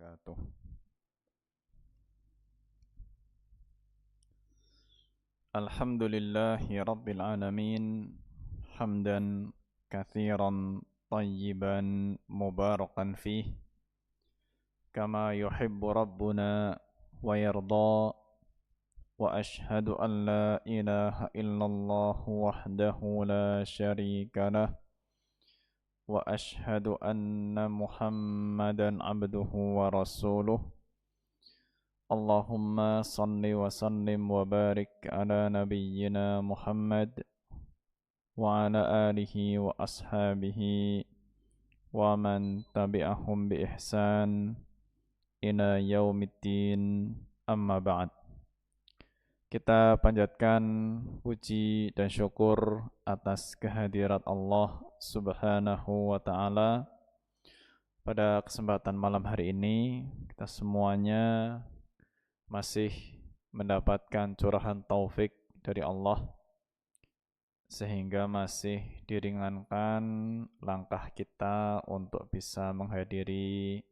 wabarakatuh. Alhamdulillahi rabbil alamin. Hamdan kathiran tayyiban mubarakan fih. Kama yuhibbu rabbuna wa yarda. Wa ashhadu an la ilaha illallah wahdahu la sharika lah. Wa ashhadu anna muhammadan abduhu wa rasuluh. Allahumma salli wa sallim wa barik ala nabiyyina Muhammad wa ala alihi wa ashabihi wa man tabi'ahum bi ihsan ila yaumiddin, amma ba'd. Kita panjatkan puji dan syukur atas kehadirat Allah Subhanahu wa ta'ala. Pada kesempatan malam hari ini kita semuanya masih mendapatkan curahan taufik dari Allah, sehingga masih diringankan langkah kita untuk bisa menghadiri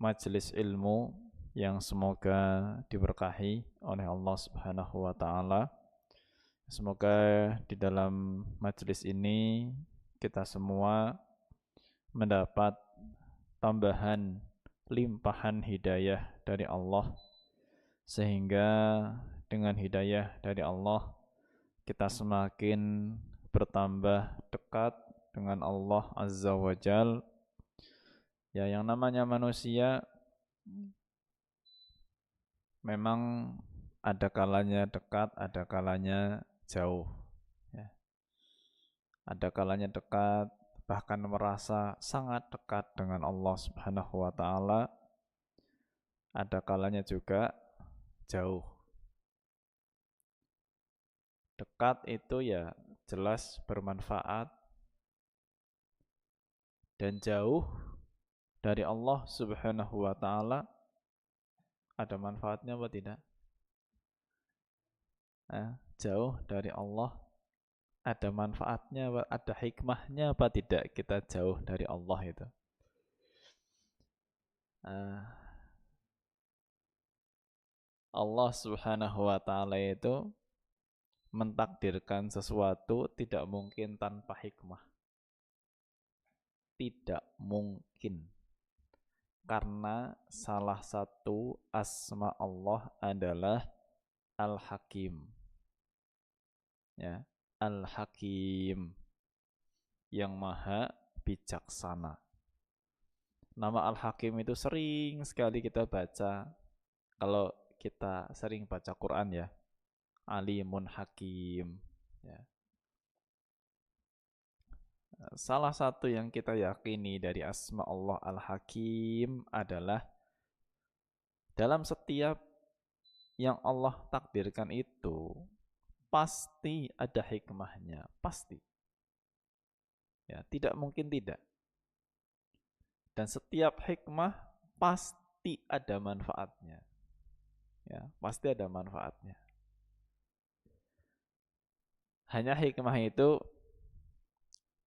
majelis ilmu yang semoga diberkahi oleh Allah Subhanahu wa ta'ala. Semoga di dalam majelis ini kita semua mendapat tambahan limpahan hidayah dari Allah, sehingga dengan hidayah dari Allah kita semakin bertambah dekat dengan Allah Azza wa Jal. Ya, yang namanya manusia memang ada kalanya dekat, ada kalanya jauh, ya. Ada kalanya dekat, bahkan merasa sangat dekat dengan Allah Subhanahu wa ta'ala. Ada kalanya juga jauh. Dekat itu ya jelas bermanfaat, dan jauh dari Allah Subhanahu wa ta'ala ada manfaatnya apa tidak? Jauh dari Allah ada manfaatnya, ada hikmahnya apa tidak kita jauh dari Allah itu? Allah Subhanahu wa ta'ala itu mentakdirkan sesuatu tidak mungkin tanpa hikmah. Tidak mungkin. Karena salah satu asma Allah adalah Al-Hakim. Ya, Al-Hakim, yang maha bijaksana. Nama Al-Hakim itu sering sekali kita baca. Kalau kita sering baca Quran ya, Alimun Hakim, ya. Salah satu yang kita yakini dari asma Allah Al-Hakim adalah dalam setiap yang Allah takdirkan itu pasti ada hikmahnya, pasti. Ya, tidak mungkin tidak. Dan setiap hikmah pasti ada manfaatnya. Ya, pasti ada manfaatnya. Hanya hikmah itu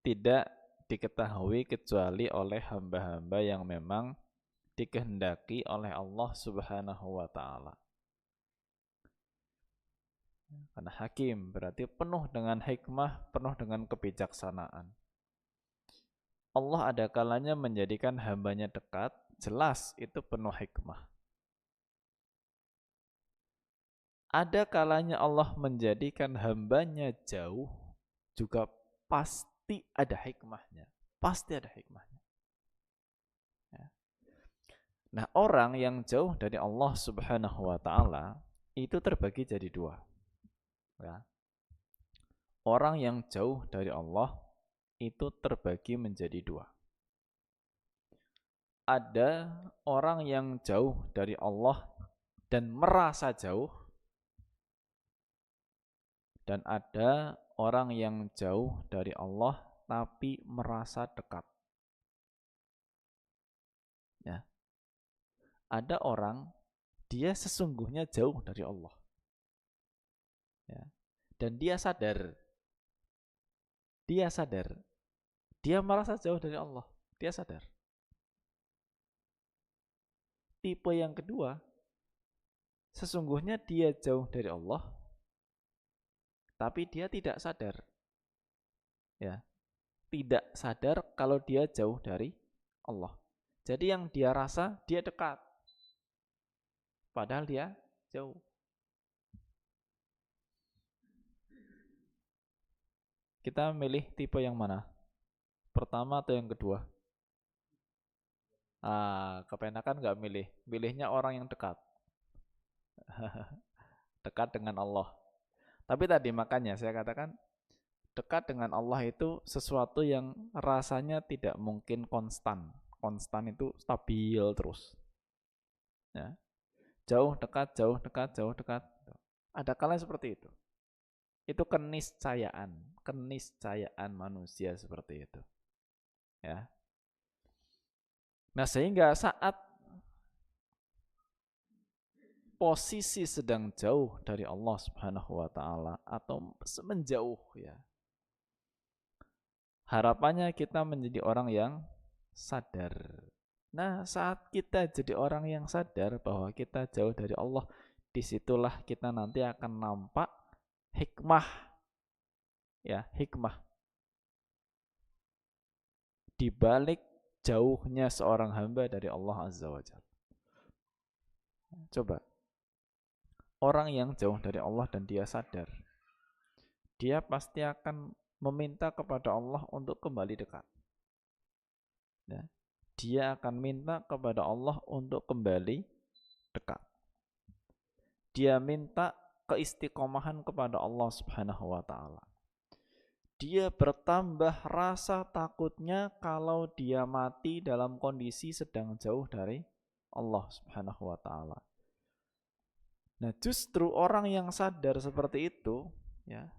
tidak diketahui kecuali oleh hamba-hamba yang memang dikehendaki oleh Allah Subhanahu wa ta'ala. Karena hakim berarti penuh dengan hikmah, penuh dengan kebijaksanaan. Allah ada kalanya menjadikan hambanya dekat, jelas itu penuh hikmah. Ada kalanya Allah menjadikan hambanya jauh, juga pasti ada hikmahnya. Pasti ada hikmahnya. Ya. Nah, orang yang jauh dari Allah Subhanahu wa ta'ala itu terbagi jadi dua. Ya. Orang yang jauh dari Allah itu terbagi menjadi dua. Ada orang yang jauh dari Allah dan merasa jauh, dan ada orang yang jauh dari Allah tapi merasa dekat. Ya. Ada orang dia sesungguhnya jauh dari Allah. Ya. Dan dia sadar, dia merasa jauh dari Allah, dia sadar. Tipe yang kedua, sesungguhnya dia jauh dari Allah, tapi dia tidak sadar. Ya, tidak sadar kalau dia jauh dari Allah. Jadi yang dia rasa dia dekat, padahal dia jauh. Kita milih tipe yang mana? Pertama atau yang kedua? Kepenakan nggak milih. Milihnya orang yang dekat. Dekat dengan Allah. Tapi tadi makanya saya katakan, dekat dengan Allah itu sesuatu yang rasanya tidak mungkin konstan. Konstan itu stabil terus. Ya. Jauh, dekat, jauh, dekat, jauh, dekat. Ada kalanya seperti itu. Itu keniscayaan manusia seperti itu. Ya. Nah, sehingga saat posisi sedang jauh dari Allah Subhanahu wa taala atau menjauh, ya, harapannya kita menjadi orang yang sadar. Nah, saat kita jadi orang yang sadar bahwa kita jauh dari Allah, disitulah kita nanti akan nampak hikmah, ya, hikmah di balik jauhnya seorang hamba dari Allah Azza wa Jalla. Coba, orang yang jauh dari Allah dan dia sadar, dia pasti akan meminta kepada Allah untuk kembali dekat. Ya. Dia akan minta kepada Allah untuk kembali dekat. Dia minta keistiqomahan kepada Allah Subhanahu wa taala. Dia bertambah rasa takutnya kalau dia mati dalam kondisi sedang jauh dari Allah Subhanahu wa taala. Nah, justru orang yang sadar seperti itu, ya,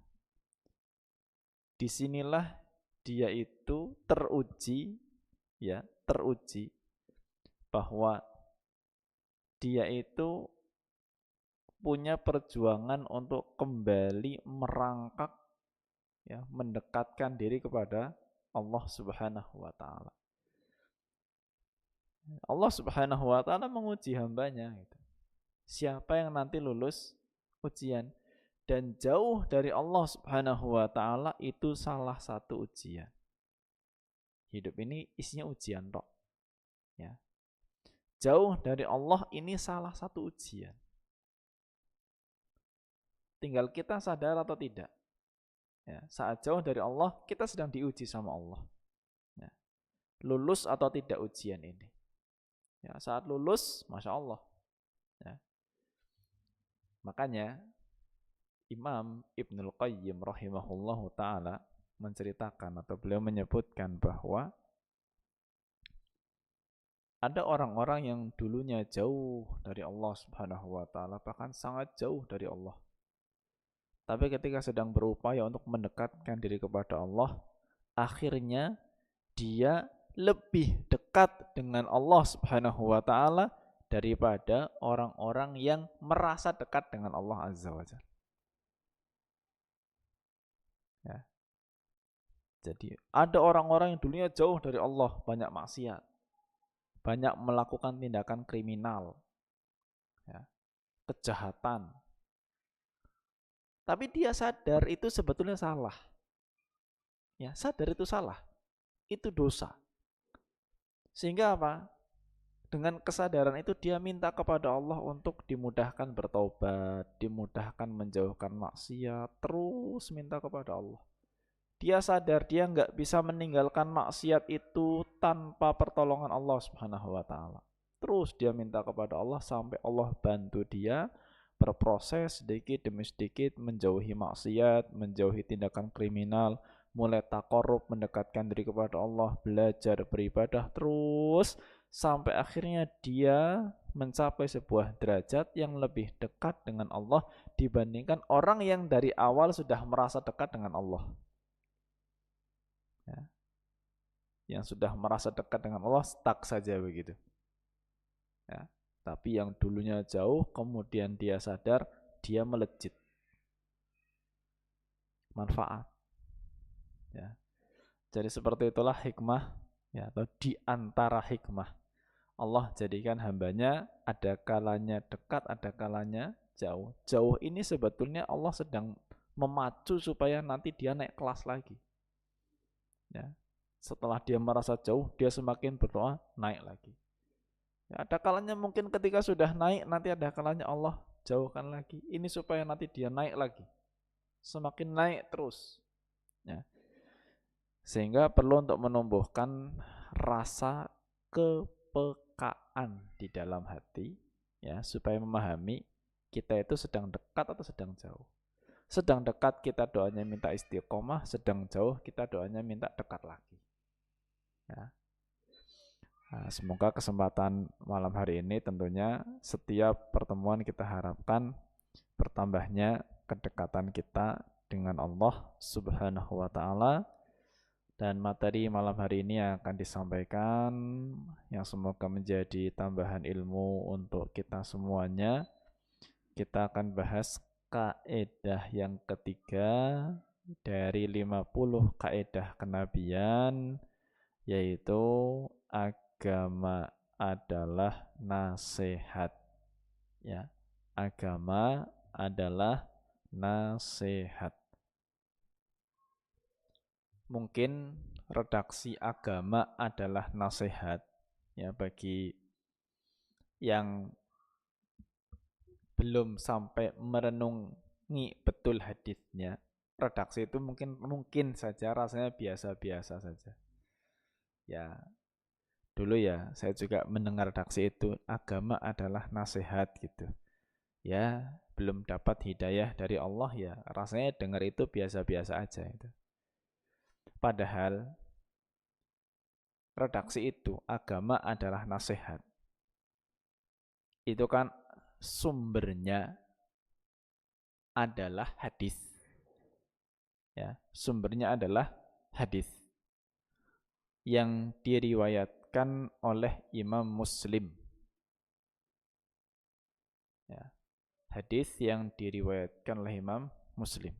disinilah dia itu teruji, ya, teruji bahwa dia itu punya perjuangan untuk kembali merangkak, ya, mendekatkan diri kepada Allah Subhanahu wa taala. Allah Subhanahu wa taala menguji hambanya gitu. Siapa yang nanti lulus ujian, dan jauh dari Allah Subhanahu wa taala itu salah satu ujian. Hidup ini isinya ujian toh. Ya. Jauh dari Allah ini salah satu ujian. Tinggal kita sadar atau tidak. Ya, saat jauh dari Allah, kita sedang diuji sama Allah. Ya. Lulus atau tidak ujian ini. Ya, saat lulus, Masya Allah. Ya. Makanya Imam Ibnul Qayyim rahimahullahu ta'ala menceritakan atau beliau menyebutkan bahwa ada orang-orang yang dulunya jauh dari Allah Subhanahu wa taala, bahkan sangat jauh dari Allah. Tapi ketika sedang berupaya untuk mendekatkan diri kepada Allah, akhirnya dia lebih dekat dengan Allah Subhanahu wa taala daripada orang-orang yang merasa dekat dengan Allah Azza wa Jalla. Ya. Jadi ada orang-orang yang dulunya jauh dari Allah, banyak maksiat, banyak melakukan tindakan kriminal, ya, kejahatan. Tapi dia sadar itu sebetulnya salah. Ya, sadar itu salah. Itu dosa. Sehingga apa? Dengan kesadaran itu dia minta kepada Allah untuk dimudahkan bertobat, dimudahkan menjauhkan maksiat, terus minta kepada Allah. Dia sadar dia nggak bisa meninggalkan maksiat itu tanpa pertolongan Allah Subhanahu wa taala. Terus dia minta kepada Allah sampai Allah bantu dia berproses sedikit demi sedikit menjauhi maksiat, menjauhi tindakan kriminal, mulai takorup, mendekatkan diri kepada Allah, belajar beribadah terus sampai akhirnya dia mencapai sebuah derajat yang lebih dekat dengan Allah dibandingkan orang yang dari awal sudah merasa dekat dengan Allah. Ya. Yang sudah merasa dekat dengan Allah stuck saja begitu. Ya. Tapi yang dulunya jauh kemudian dia sadar, dia melejit. Manfaat. Ya. Jadi seperti itulah hikmah, ya, atau di antara hikmah Allah jadikan hambanya ada kalanya dekat, ada kalanya jauh. Jauh ini sebetulnya Allah sedang memacu supaya nanti dia naik kelas lagi. Ya. Setelah dia merasa jauh, dia semakin berdoa naik lagi. Ya, ada kalanya mungkin ketika sudah naik, nanti ada kalanya Allah jauhkan lagi. Ini supaya nanti dia naik lagi. Semakin naik terus. Ya. Sehingga perlu untuk menumbuhkan rasa kepekaan di dalam hati, ya, supaya memahami kita itu sedang dekat atau sedang jauh. Sedang dekat kita doanya minta istiqomah, sedang jauh kita doanya minta dekat lagi. Ya. Nah, semoga kesempatan malam hari ini tentunya setiap pertemuan kita harapkan bertambahnya kedekatan kita dengan Allah Subhanahu wa taala. Dan materi malam hari ini akan disampaikan yang semoga menjadi tambahan ilmu untuk kita semuanya. Kita akan bahas kaidah yang ketiga dari 50 kaidah kenabian, yaitu agama adalah nasihat. Ya, agama adalah nasihat. Mungkin redaksi agama adalah nasihat, ya, bagi yang belum sampai merenungi betul hadisnya. Redaksi itu mungkin saja rasanya biasa-biasa saja. Ya, dulu ya saya juga mendengar redaksi itu, agama adalah nasihat gitu. Ya, belum dapat hidayah dari Allah, ya rasanya dengar itu biasa-biasa aja itu. Padahal redaksi itu, agama adalah nasihat, itu kan sumbernya adalah hadis. Ya, sumbernya adalah hadis yang diriwayatkan oleh Imam Muslim. Ya, hadis yang diriwayatkan oleh Imam Muslim.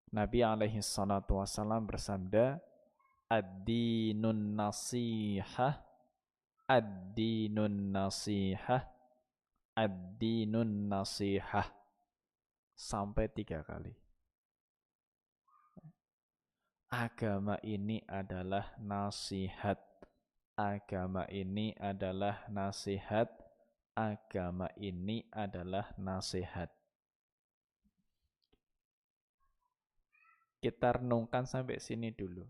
Nabi alaihi salatu wassalam bersabda, ad-dinun nasihah, ad-dinun nasihah, ad-dinun nasihah, sampai 3 kali. Agama ini adalah nasihat. Agama ini adalah nasihat. Agama ini adalah nasihat. Kita renungkan sampai sini dulu.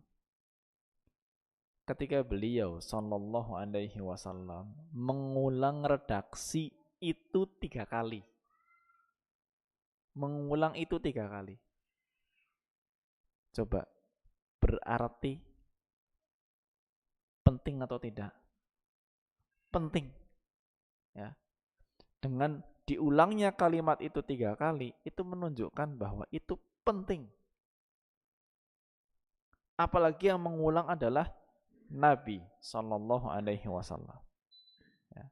Ketika beliau sallallahu alaihi wasallam mengulang redaksi itu 3 kali. Mengulang itu 3 kali. Coba, berarti penting atau tidak? Penting. Ya. Dengan diulangnya kalimat itu 3 kali, itu menunjukkan bahwa itu penting. Apalagi yang mengulang adalah Nabi sallallahu alaihi wasallam. Ya.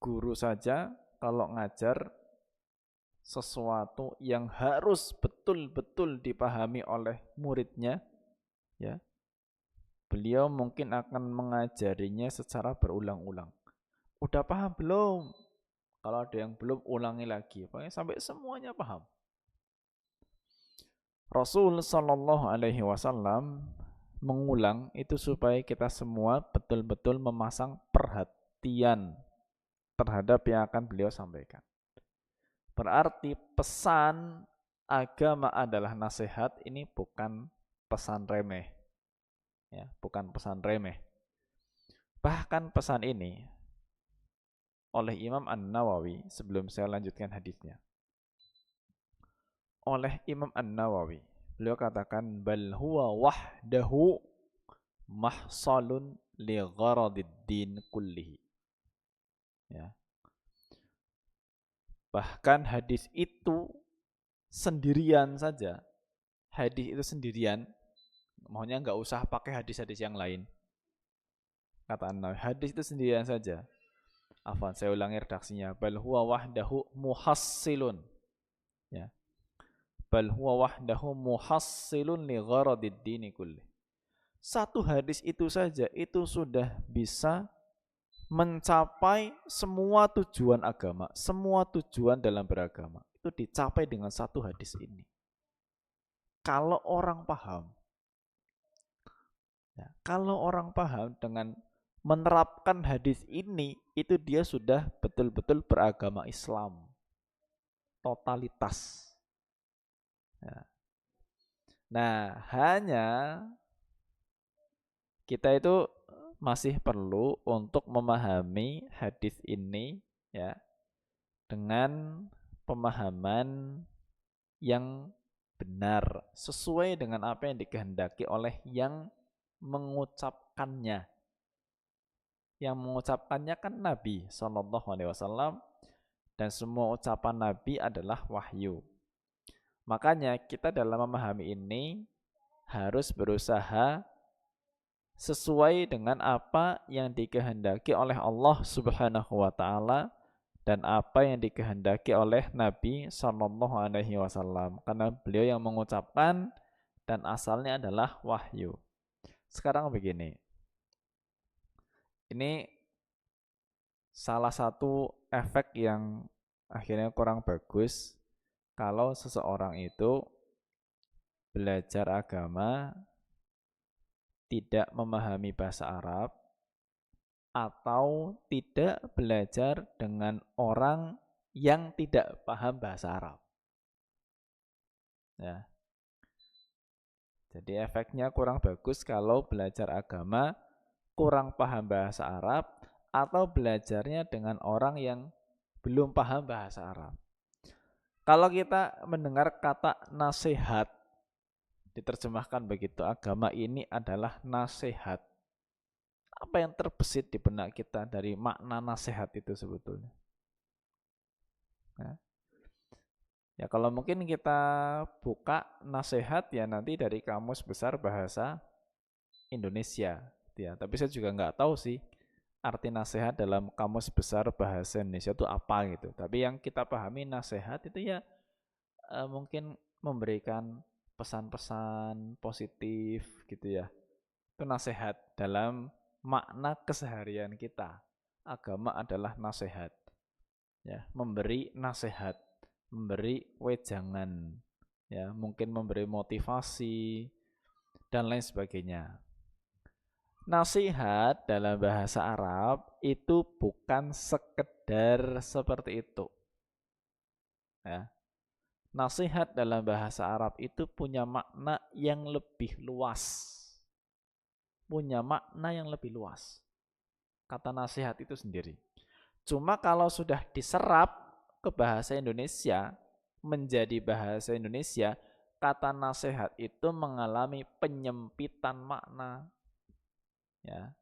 Guru saja kalau ngajar sesuatu yang harus betul-betul dipahami oleh muridnya, ya, beliau mungkin akan mengajarinya secara berulang-ulang. Udah paham belum? Kalau ada yang belum, ulangi lagi, pokoknya sampai semuanya paham. Rasul sallallahu alaihi wasallam mengulang itu supaya kita semua betul-betul memasang perhatian terhadap yang akan beliau sampaikan. Berarti pesan agama adalah nasihat ini bukan pesan remeh. Ya, bukan pesan remeh. Bahkan pesan ini oleh Imam An-Nawawi, sebelum saya lanjutkan hadisnya. Oleh Imam An-Nawawi, beliau katakan bal huwa wahdahu mahsalun li gharadid din kullihi. Ya. Bahkan hadis itu sendirian saja. Hadis itu sendirian, maunya enggak usah pakai hadis-hadis yang lain. Kata An-Nawawi, hadis itu sendirian saja. Afwan, saya ulangi redaksinya. Bal huwa wahdahu muhassilun. Ya. Bal huwa wahdahu muhassilun li gharadid dini kulli. Satu hadis itu saja itu sudah bisa mencapai semua tujuan agama, semua tujuan dalam beragama. Itu dicapai dengan satu hadis ini. Kalau orang paham, ya, kalau orang paham dengan menerapkan hadis ini, itu dia sudah betul-betul beragama Islam, totalitas. Ya. Nah, hanya kita itu masih perlu untuk memahami hadis ini ya dengan pemahaman yang benar sesuai dengan apa yang dikehendaki oleh yang mengucapkannya. Yang mengucapkannya kan Nabi Shallallahu Alaihi Wasallam dan semua ucapan Nabi adalah wahyu. Makanya kita dalam memahami ini harus berusaha sesuai dengan apa yang dikehendaki oleh Allah Subhanahu wa taala dan apa yang dikehendaki oleh Nabi Shallallahu alaihi wasallam karena beliau yang mengucapkan dan asalnya adalah wahyu. Sekarang begini. Ini salah satu efek yang akhirnya kurang bagus kalau seseorang itu belajar agama tidak memahami bahasa Arab atau tidak belajar dengan orang yang tidak paham bahasa Arab. Ya. Jadi efeknya kurang bagus kalau belajar agama kurang paham bahasa Arab atau belajarnya dengan orang yang belum paham bahasa Arab. Kalau kita mendengar kata nasihat, diterjemahkan begitu, agama ini adalah nasihat. Apa yang terbesit di benak kita dari makna nasihat itu sebetulnya? Ya kalau mungkin kita buka nasihat ya nanti dari Kamus Besar Bahasa Indonesia. Ya, tapi saya juga nggak tahu sih arti nasihat dalam Kamus Besar Bahasa Indonesia itu apa gitu. Tapi yang kita pahami nasihat itu ya mungkin memberikan pesan-pesan positif gitu ya. Itu nasihat dalam makna keseharian kita. Agama adalah nasihat. Ya, memberi nasihat, memberi wejangan, ya, mungkin memberi motivasi dan lain sebagainya. Nasihat dalam bahasa Arab itu bukan sekedar seperti itu. Ya. Nasihat dalam bahasa Arab itu punya makna yang lebih luas. Punya makna yang lebih luas. Kata nasihat itu sendiri. Cuma kalau sudah diserap ke bahasa Indonesia, menjadi bahasa Indonesia, kata nasihat itu mengalami penyempitan makna. Ya.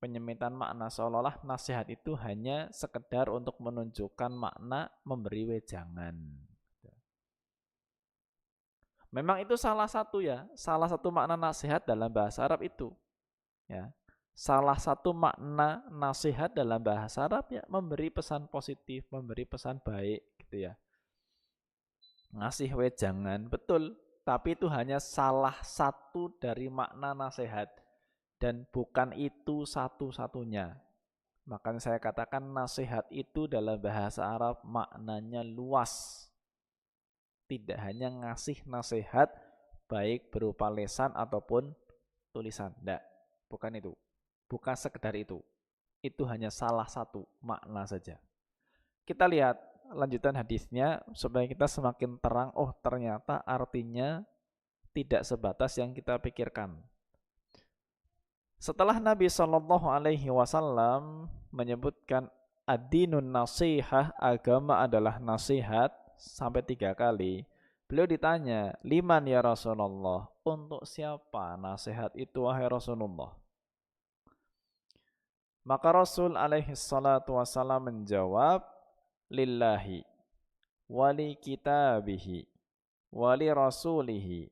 Penyempitan makna seolah-olah nasihat itu hanya sekedar untuk menunjukkan makna memberi wejangan. Memang itu salah satu ya, salah satu makna nasihat dalam bahasa Arab itu. Ya. Salah satu makna nasihat dalam bahasa Arab ya memberi pesan positif, memberi pesan baik gitu ya. Ngasih wejangan, betul. Tapi itu hanya salah satu dari makna nasihat dan bukan itu satu-satunya. Makanya saya katakan nasihat itu dalam bahasa Arab maknanya luas. Tidak hanya ngasih nasihat baik berupa lisan ataupun tulisan. Tidak, bukan itu. Bukan sekedar itu. Itu hanya salah satu makna saja. Kita lihat lanjutan hadisnya supaya kita semakin terang. Oh, ternyata artinya tidak sebatas yang kita pikirkan. Setelah Nabi Shallallahu Alaihi Wasallam menyebutkan ad-dinun nasihah, agama adalah nasihat sampai 3 kali, beliau ditanya, liman ya Rasulullah, untuk siapa nasihat itu wahai Rasulullah? Maka Rasul alaihi salatu wassalam menjawab, lillahi, wali kitabihi, wali rasulihi,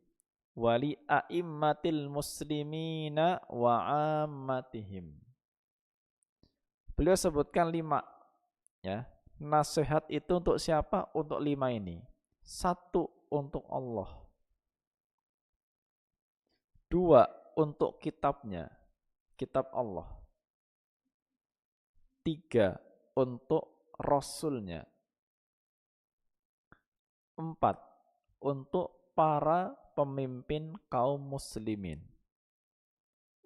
wali a'immatil muslimina wa ammatihim. Beliau sebutkan 5 ya. Nasihat itu untuk siapa? Untuk 5 ini. 1 untuk Allah. 2 untuk kitabnya, kitab Allah. 3 untuk rasulnya. 4 untuk para pemimpin kaum muslimin.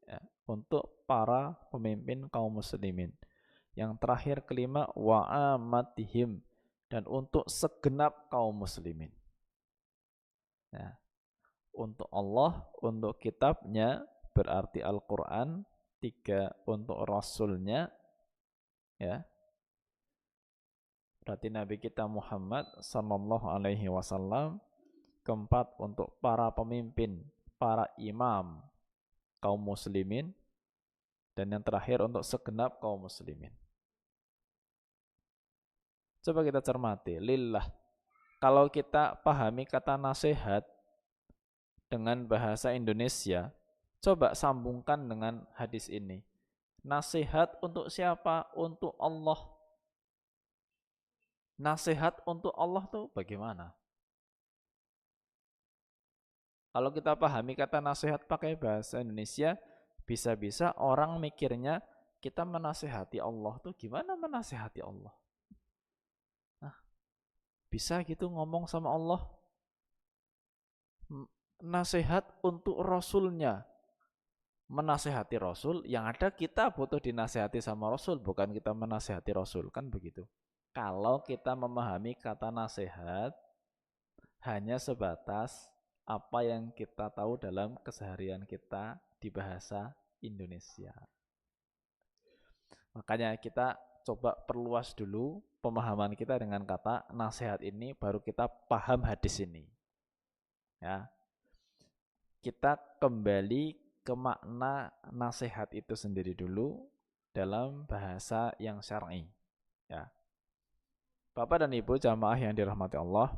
Ya, untuk para pemimpin kaum muslimin. Yang terakhir kelima wa amatihim, dan untuk segenap kaum muslimin. Ya. Untuk Allah, untuk kitabnya berarti Al-Quran. 3 untuk rasulnya, ya, berarti Nabi kita Muhammad sallallahu alaihi wasallam. 4 untuk para pemimpin, para imam kaum muslimin, dan yang terakhir untuk segenap kaum muslimin. Coba kita cermati, lillah. Kalau kita pahami kata nasihat dengan bahasa Indonesia, coba sambungkan dengan hadis ini. Nasihat untuk siapa? Untuk Allah. Nasihat untuk Allah tuh bagaimana? Kalau kita pahami kata nasihat pakai bahasa Indonesia, bisa-bisa orang mikirnya kita menasihati Allah tuh gimana menasihati Allah? Nah, bisa gitu ngomong sama Allah? Nasihat untuk Rasulnya. Menasihati Rasul, yang ada kita butuh dinasihati sama Rasul, bukan kita menasihati Rasul, kan begitu. Kalau kita memahami kata nasihat hanya sebatas apa yang kita tahu dalam keseharian kita di bahasa Indonesia. Makanya kita coba perluas dulu pemahaman kita dengan kata nasihat ini, baru kita paham hadis ini. Ya. Kita kembali ke makna nasihat itu sendiri dulu dalam bahasa yang syar'i. Ya. Bapak dan Ibu jamaah yang dirahmati Allah,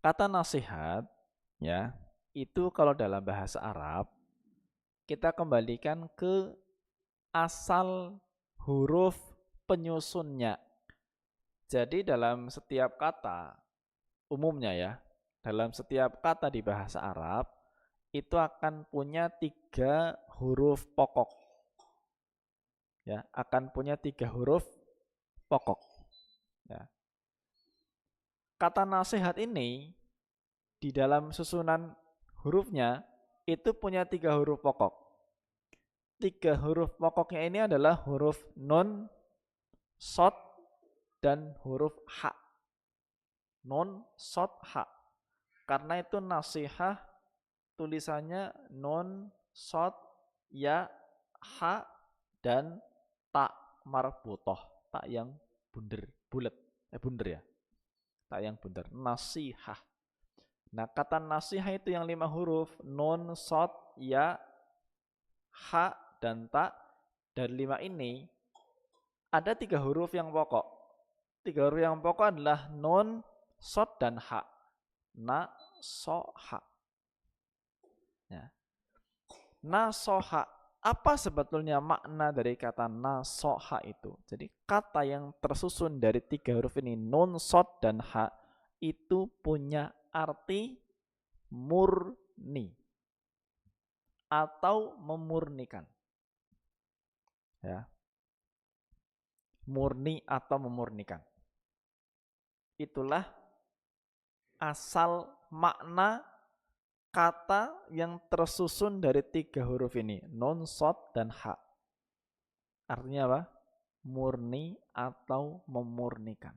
kata nasihat, ya, itu kalau dalam bahasa Arab kita kembalikan ke asal huruf penyusunnya. Jadi dalam setiap kata, umumnya ya, dalam setiap kata di bahasa Arab itu akan punya 3 huruf pokok. Ya, akan punya 3 huruf pokok. Ya. Kata nasihat ini di dalam susunan hurufnya itu punya 3 huruf pokok. 3 huruf pokoknya ini adalah huruf nun, shad, dan huruf ha. Nun, shad, ha. Karena itu nasihah tulisannya nun, shad, ya, ha, dan tak marbutoh, tak yang bunder, bulat, bunder ya, tak yang bunder, nasihah. Nah, kata nasihah itu yang 5 huruf, nun, shad, ya, ha, dan tak. Dari 5 ini ada 3 huruf yang pokok. 3 huruf yang pokok adalah nun, shad, dan ha. Na, so, ha. Ya. Nasoha. Apa sebetulnya makna dari kata nasoha itu? Jadi kata yang tersusun dari 3 huruf ini, nun, shad, dan ha, itu punya arti murni atau memurnikan. Ya. Murni atau memurnikan. Itulah asal makna kata yang tersusun dari 3 huruf ini, nun, shad, dan ha. Artinya apa? Murni atau memurnikan.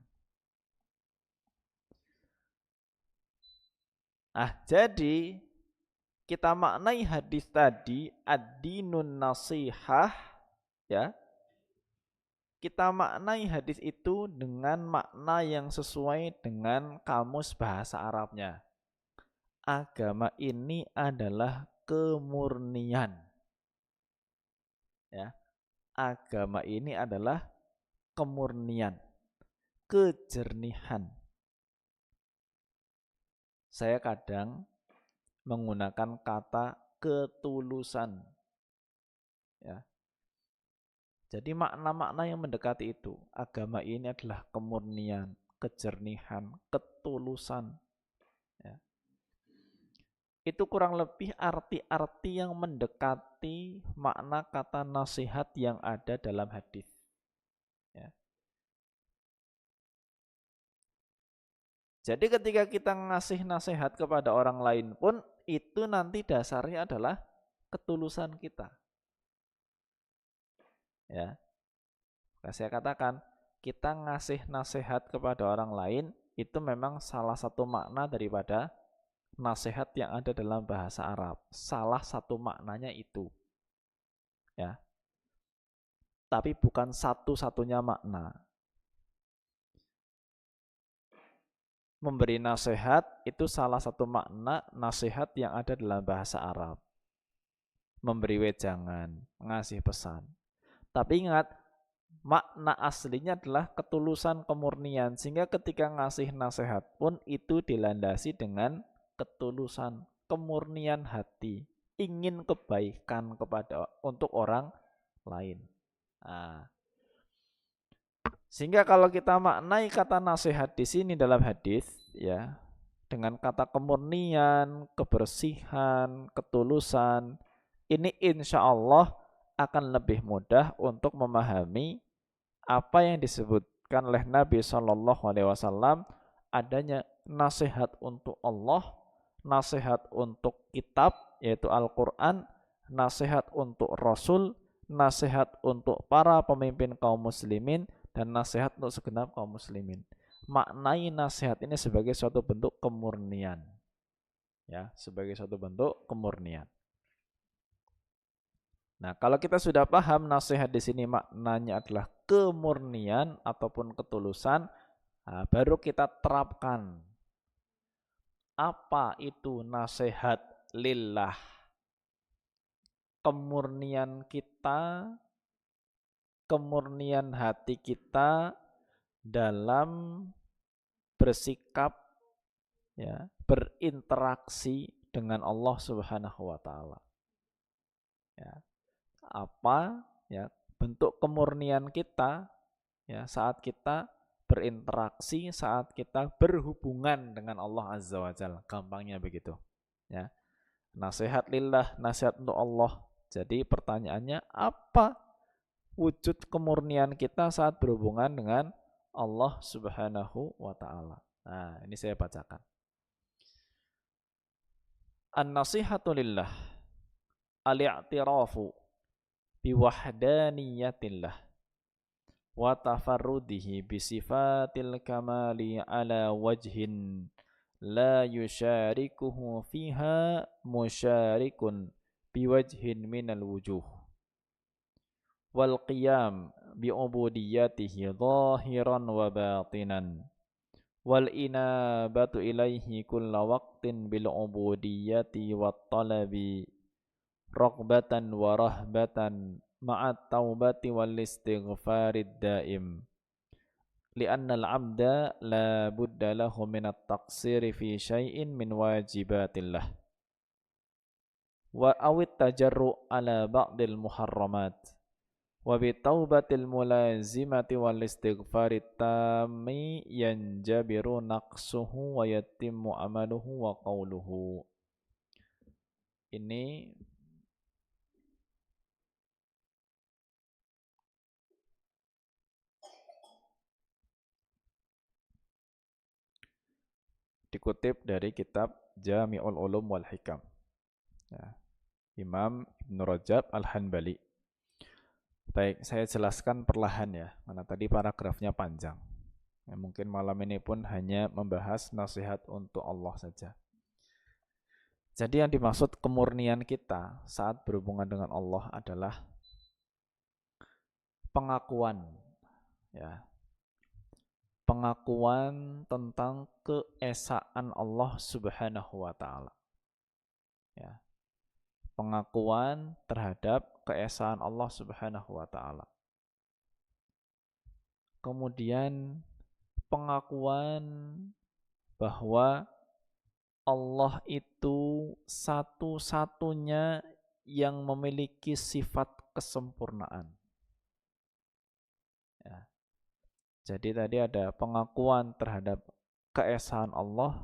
Jadi kita maknai hadis tadi ad-dinun nasihah, ya. Kita maknai hadis itu dengan makna yang sesuai dengan kamus bahasa Arabnya. Agama ini adalah kemurnian. Ya. Agama ini adalah kemurnian, kejernihan. Saya kadang menggunakan kata ketulusan. Ya. Jadi makna-makna yang mendekati itu. Agama ini adalah kemurnian, kejernihan, ketulusan. Ya. Itu kurang lebih arti-arti yang mendekati makna kata nasihat yang ada dalam hadis. Ya. Jadi ketika kita ngasih nasihat kepada orang lain pun, itu nanti dasarnya adalah ketulusan kita. Ya, saya katakan, kita ngasih nasihat kepada orang lain, itu memang salah satu makna daripada nasihat yang ada dalam bahasa Arab. Salah satu maknanya itu. Ya. Tapi bukan satu-satunya makna. Memberi nasihat itu salah satu makna nasihat yang ada dalam bahasa Arab. Memberi wejangan, ngasih pesan. Tapi ingat, makna aslinya adalah ketulusan, kemurnian. Sehingga ketika ngasih nasihat pun itu dilandasi dengan ketulusan, kemurnian hati. Ingin kebaikan untuk orang lain. Nah, sehingga kalau kita maknai kata nasihat di sini dalam hadis, ya, dengan kata kemurnian, kebersihan, ketulusan, ini insya Allah akan lebih mudah untuk memahami apa yang disebutkan oleh Nabi Shallallahu Alaihi Wasallam, adanya nasihat untuk Allah, nasihat untuk kitab yaitu Al-Quran, nasihat untuk Rasul, nasihat untuk para pemimpin kaum muslimin, dan nasihat untuk segenap kaum muslimin. Maknai nasihat ini sebagai suatu bentuk kemurnian. Ya, sebagai suatu bentuk kemurnian. Nah, kalau kita sudah paham nasihat di sini maknanya adalah kemurnian ataupun ketulusan, nah, baru kita terapkan. Apa itu nasihat lillah? Kemurnian kita, kemurnian hati kita dalam bersikap, ya, berinteraksi dengan Allah Subhanahu wa taala. Ya. Apa, ya, bentuk kemurnian kita, ya, saat kita berinteraksi, saat kita berhubungan dengan Allah Azza wa Jalla, gampangnya begitu, ya. Nasihat lillah, nasihat untuk Allah. Jadi pertanyaannya, apa wujud kemurnian kita saat berhubungan dengan Allah Subhanahu wa taala? Nah, ini saya bacakan. An-nasihatu lillah al-i'tirafu biwahdaniyatillah wa tafarrudihi bisifatil kamali ala wajhin la yusyarikuhu fiha musyarikun biwajhin minal wujuh wal qiyam bi'ubudiyatihi zahiran wa batinan wal inabatu ilaihi kulla waqtin bil ubudiyati wat talabi raghbatan wa rahbatan ma'at taubati wal istighfarid daim li'anna al-'abda la budda lahu min at-taqsiri fi syai'in min wajibatillah wa awit tajarru ala ba'dil muharramat wa bi taubatil mulazimati wal istighfarit tammi yanjabiru naqsuhu wa yatimmu amaluhu wa qawluhu. Ini dikutip dari kitab Jami'ul Ulum wal Hikam, ya, Imam Ibn Rajab Al-Hanbali. Baik, saya jelaskan perlahan ya, karena tadi paragrafnya panjang. Ya, mungkin malam ini pun hanya membahas nasihat untuk Allah saja. Jadi yang dimaksud kemurnian kita saat berhubungan dengan Allah adalah pengakuan, ya, pengakuan tentang keesaan Allah Subhanahu wa taala. Ya. Pengakuan terhadap keesaan Allah Subhanahu wa taala. Kemudian pengakuan bahwa Allah itu satu-satunya yang memiliki sifat kesempurnaan. Ya. Jadi tadi ada pengakuan terhadap keesaan Allah,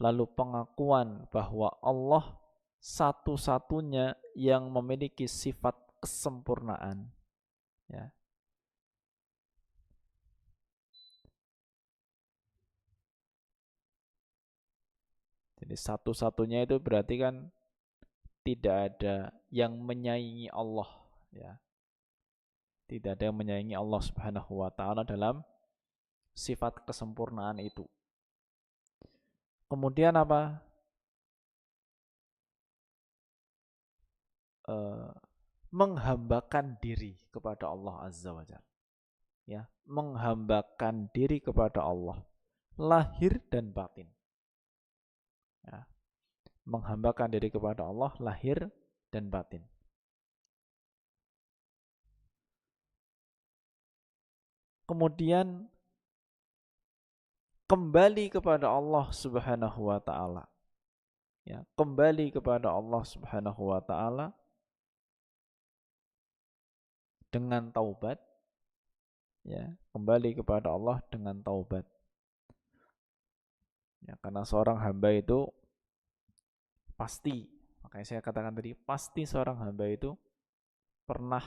lalu pengakuan bahwa Allah satu-satunya yang memiliki sifat kesempurnaan, ya. Jadi satu-satunya itu berarti kan tidak ada yang menyaingi Allah, ya. Tidak ada yang menyaingi Allah Subhanahu wa taala dalam sifat kesempurnaan itu. Kemudian apa? Menghambakan diri kepada Allah Azza wa Jalla. Ya, menghambakan diri kepada Allah lahir dan batin. Ya, menghambakan diri kepada Allah lahir dan batin. Kemudian kembali kepada Allah Subhanahu wa taala. Ya, kembali kepada Allah Subhanahu wa taala dengan taubat, ya, kembali kepada Allah dengan taubat. Ya, karena seorang hamba itu pasti, makanya saya katakan tadi, pasti seorang hamba itu pernah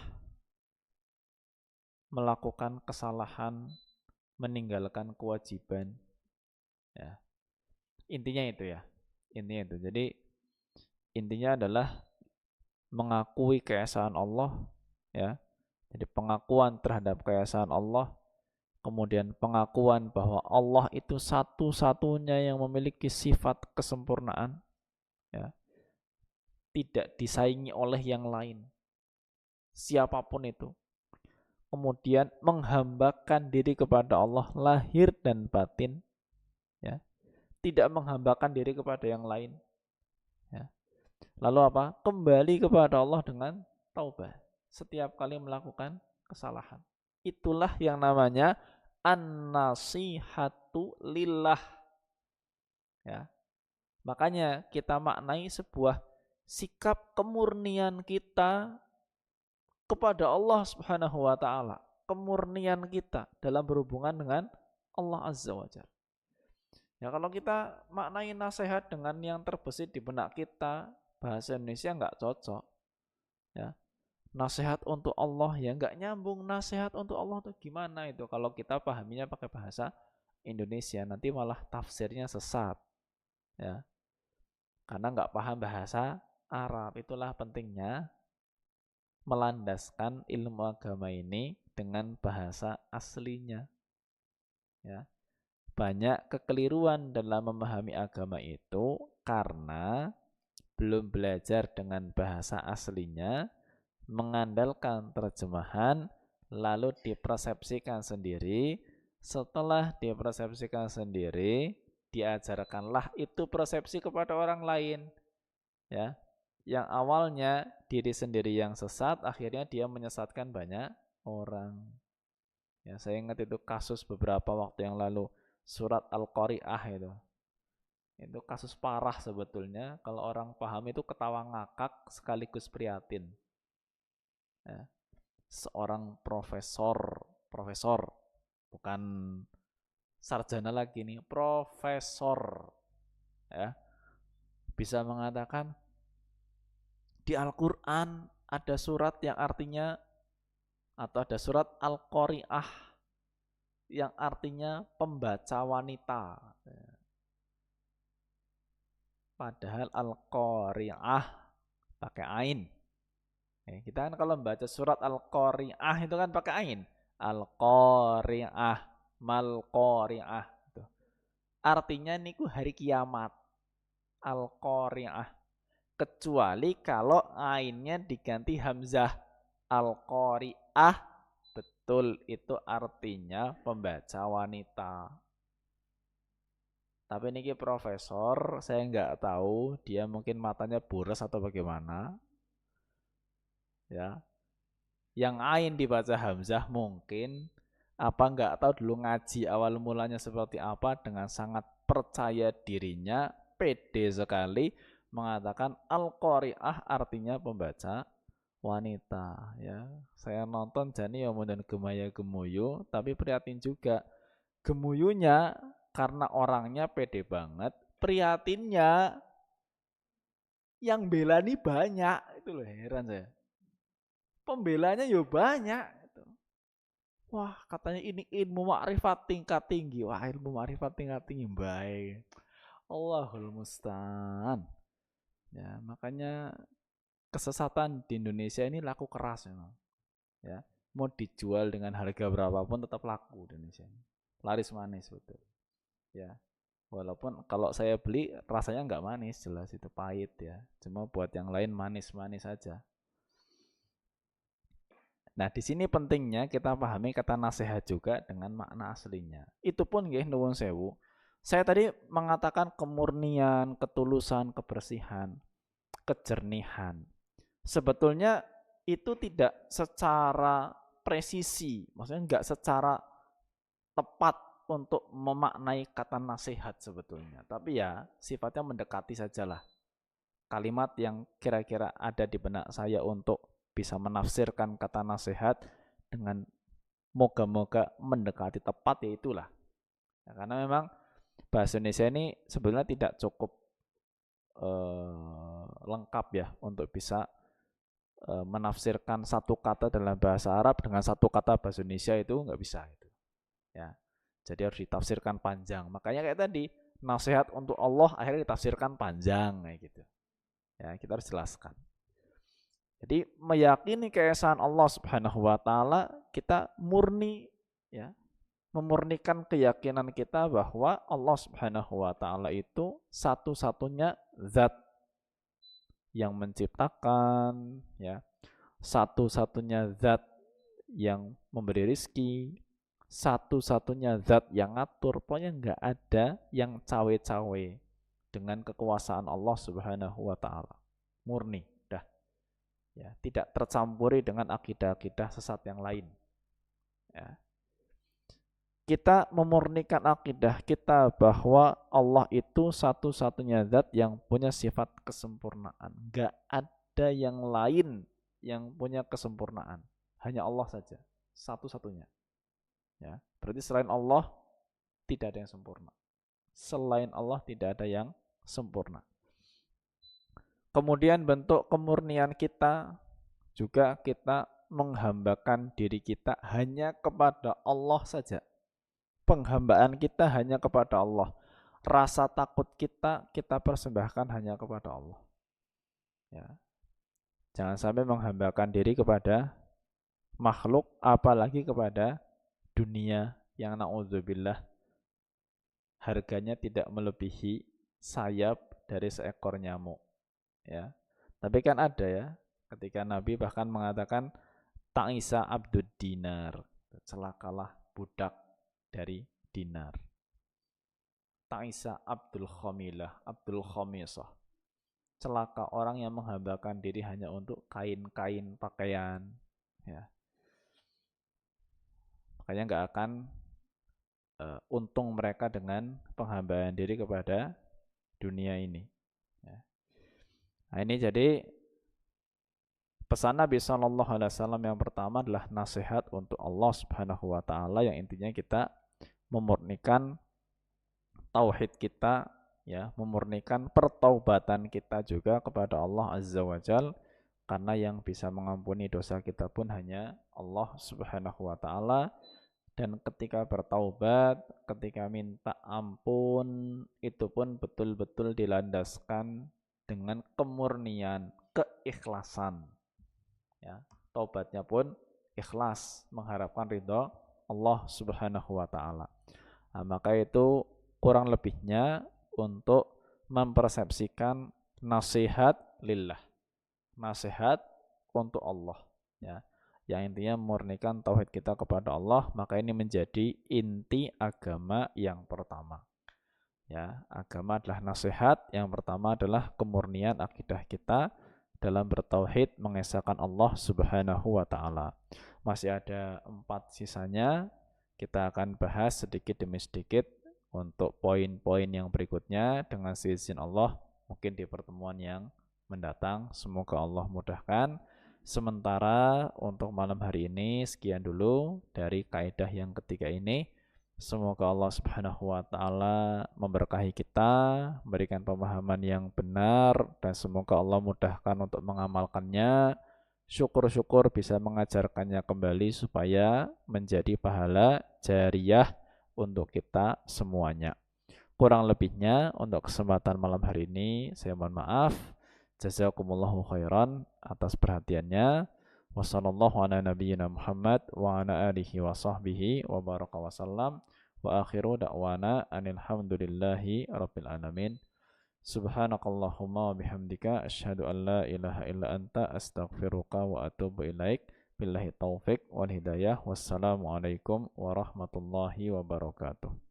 melakukan kesalahan, meninggalkan kewajiban. Ya. Intinya itu ya. Intinya itu. Jadi intinya adalah mengakui keesaan Allah, ya. Jadi pengakuan terhadap keesaan Allah, kemudian pengakuan bahwa Allah itu satu-satunya yang memiliki sifat kesempurnaan, ya. Tidak disaingi oleh yang lain. Siapapun itu. Kemudian menghambakan diri kepada Allah lahir dan batin, ya. Tidak menghambakan diri kepada yang lain, ya. Lalu apa? Kembali kepada Allah dengan taubat setiap kali melakukan kesalahan. Itulah yang namanya an-nasihatu lillah, ya. Makanya kita maknai sebuah sikap kemurnian kita kepada Allah Subhanahu wa taala, kemurnian kita dalam berhubungan dengan Allah Azza wa Jalla. Ya, kalau kita maknai nasihat dengan yang terbesit di benak kita, bahasa Indonesia nggak cocok, ya. Nasihat untuk Allah ya nggak nyambung. Nasihat untuk Allah itu gimana itu kalau kita pahaminya pakai bahasa Indonesia, nanti malah tafsirnya sesat, ya, karena nggak paham bahasa Arab. Itulah pentingnya melandaskan ilmu agama ini dengan bahasa aslinya, ya. Banyak kekeliruan dalam memahami agama itu karena belum belajar dengan bahasa aslinya, mengandalkan terjemahan, lalu dipersepsikan sendiri. Setelah dipersepsikan sendiri, diajarkanlah itu persepsi kepada orang lain, ya. Yang awalnya diri sendiri yang sesat, akhirnya dia menyesatkan banyak orang. Ya, saya ingat itu kasus beberapa waktu yang lalu, surat Al-Qari'ah itu. Itu kasus parah sebetulnya. Kalau orang paham itu ketawa ngakak sekaligus prihatin. Ya. Seorang profesor, bukan sarjana lagi nih, profesor, ya, bisa mengatakan di Al-Quran ada surat yang artinya, atau ada surat Al-Qari'ah yang artinya pembaca wanita. Padahal Al-Qari'ah pakai ain. Kita kan kalau membaca surat Al-Qari'ah itu kan pakai ain. Al-Qari'ah, Mal-Qari'ah. Artinya niku hari kiamat. Al-Qari'ah. Kecuali kalau ainnya diganti hamzah. Al-Qari'ah, betul itu artinya pembaca wanita. Tapi niki profesor, saya nggak tahu dia mungkin matanya boros atau bagaimana, ya. Yang ain dibaca hamzah mungkin apa nggak tahu dulu ngaji awal mulanya seperti apa, dengan sangat percaya dirinya, pede sekali mengatakan Al-Qari'ah artinya pembaca wanita, ya. Saya nonton Jani Yomo dan Gemaya Gemuyu, tapi prihatin juga gemuyunya karena orangnya pede banget, prihatinnya yang belani banyak. Itu loh heran saya. Pembelanya ya banyak. Wah, katanya ini ilmu makrifat tingkat tinggi. Wah, ilmu makrifat tingkat tinggi baik. Allahul musta'an. Ya, makanya kesesatan di Indonesia ini laku keras memang. Ya, mau dijual dengan harga berapapun tetap laku di Indonesia. Laris manis betul. Ya, walaupun kalau saya beli rasanya nggak manis, jelas itu pahit ya. Cuma buat yang lain manis-manis saja. Nah, di sini pentingnya kita pahami kata nasihat juga dengan makna aslinya. Itu pun nggih nuwun sewu. Saya tadi mengatakan kemurnian, ketulusan, kebersihan, kejernihan. Sebetulnya itu tidak secara presisi, maksudnya enggak secara tepat untuk memaknai kata nasihat sebetulnya. Tapi ya sifatnya mendekati sajalah. Kalimat yang kira-kira ada di benak saya untuk bisa menafsirkan kata nasihat dengan moga-moga mendekati tepat ya itulah. Ya, karena memang bahasa Indonesia ini sebenarnya tidak cukup lengkap ya untuk bisa menafsirkan satu kata dalam bahasa Arab dengan satu kata bahasa Indonesia itu nggak bisa itu. Ya, jadi harus ditafsirkan panjang. Makanya kayak tadi nasihat untuk Allah akhirnya ditafsirkan panjang kayak gitu. Ya, kita harus jelaskan. Jadi meyakini keesaan Allah Subhanahu wa taala, kita murni ya, memurnikan keyakinan kita bahwa Allah Subhanahu wa taala itu satu-satunya zat yang menciptakan ya, satu-satunya zat yang memberi rizki, satu-satunya zat yang ngatur. Pokoknya nggak ada yang cawe-cawe dengan kekuasaan Allah Subhanahu wa taala. Murni dah. Ya, tidak tercampuri dengan akidah-akidah sesat yang lain. Ya. Kita memurnikan akidah kita bahwa Allah itu satu-satunya zat yang punya sifat kesempurnaan. Gak ada yang lain yang punya kesempurnaan. Hanya Allah saja, satu-satunya. Ya, berarti selain Allah tidak ada yang sempurna. Selain Allah tidak ada yang sempurna. Kemudian bentuk kemurnian kita juga kita menghambakan diri kita hanya kepada Allah saja. Penghambaan kita hanya kepada Allah. Rasa takut kita persembahkan hanya kepada Allah. Ya. Jangan sampai menghambakan diri kepada makhluk, apalagi kepada dunia yang na'udzubillah harganya tidak melebihi sayap dari seekor nyamuk. Ya. Tapi kan ada ya, ketika Nabi bahkan mengatakan ta'isa abdud dinar, celakalah budak dari dinar. Ta'isa abdul khamilah, abdul khamisah. Celaka orang yang menghambakan diri hanya untuk kain-kain pakaian. Ya. Makanya nggak akan untung mereka dengan penghambaan diri kepada dunia ini. Ya. Nah ini jadi pesan Nabi SAW yang pertama adalah nasihat untuk Allah Subhanahu Wa Taala yang intinya kita memurnikan tauhid kita, ya, memurnikan pertaubatan kita juga kepada Allah Azza wa Jal, karena yang bisa mengampuni dosa kita pun hanya Allah Subhanahu wa taala. Dan ketika bertaubat, ketika minta ampun, itu pun betul-betul dilandaskan dengan kemurnian, keikhlasan. Ya, taubatnya pun ikhlas, mengharapkan ridho Allah Subhanahu wa taala. Nah, maka itu kurang lebihnya untuk mempersepsikan nasihat lillah, nasihat untuk Allah, ya, yang intinya memurnikan tauhid kita kepada Allah. Maka ini menjadi inti agama yang pertama, ya. Agama adalah nasihat. Yang pertama adalah kemurnian akidah kita dalam bertauhid, mengesahkan Allah Subhanahu wa taala. Masih ada 4 sisanya, kita akan bahas sedikit demi sedikit untuk poin-poin yang berikutnya dengan seizin Allah mungkin di pertemuan yang mendatang. Semoga Allah mudahkan. Sementara untuk malam hari ini sekian dulu dari kaidah yang ketiga ini. Semoga Allah Subhanahu wa taala memberkahi kita, memberikan pemahaman yang benar, dan semoga Allah mudahkan untuk mengamalkannya. Syukur-syukur bisa mengajarkannya kembali supaya menjadi pahala jariyah untuk kita semuanya. Kurang lebihnya untuk kesempatan malam hari ini saya mohon maaf. Jazakumullahu khairan atas perhatiannya. Wassallallahu ala nabiyyina Muhammad wa ala alihi wa sahbihi wa baraka wa sallam. Wa akhiru da'wana anil hamdulillahi rabbil alamin. Subhanakallahumma wa bihamdika asyhadu an la ilaha illa anta astaghfiruka wa atubu ilaik. Billahi taufik wal hidayah. Wassalamualaikum warahmatullahi wabarakatuh.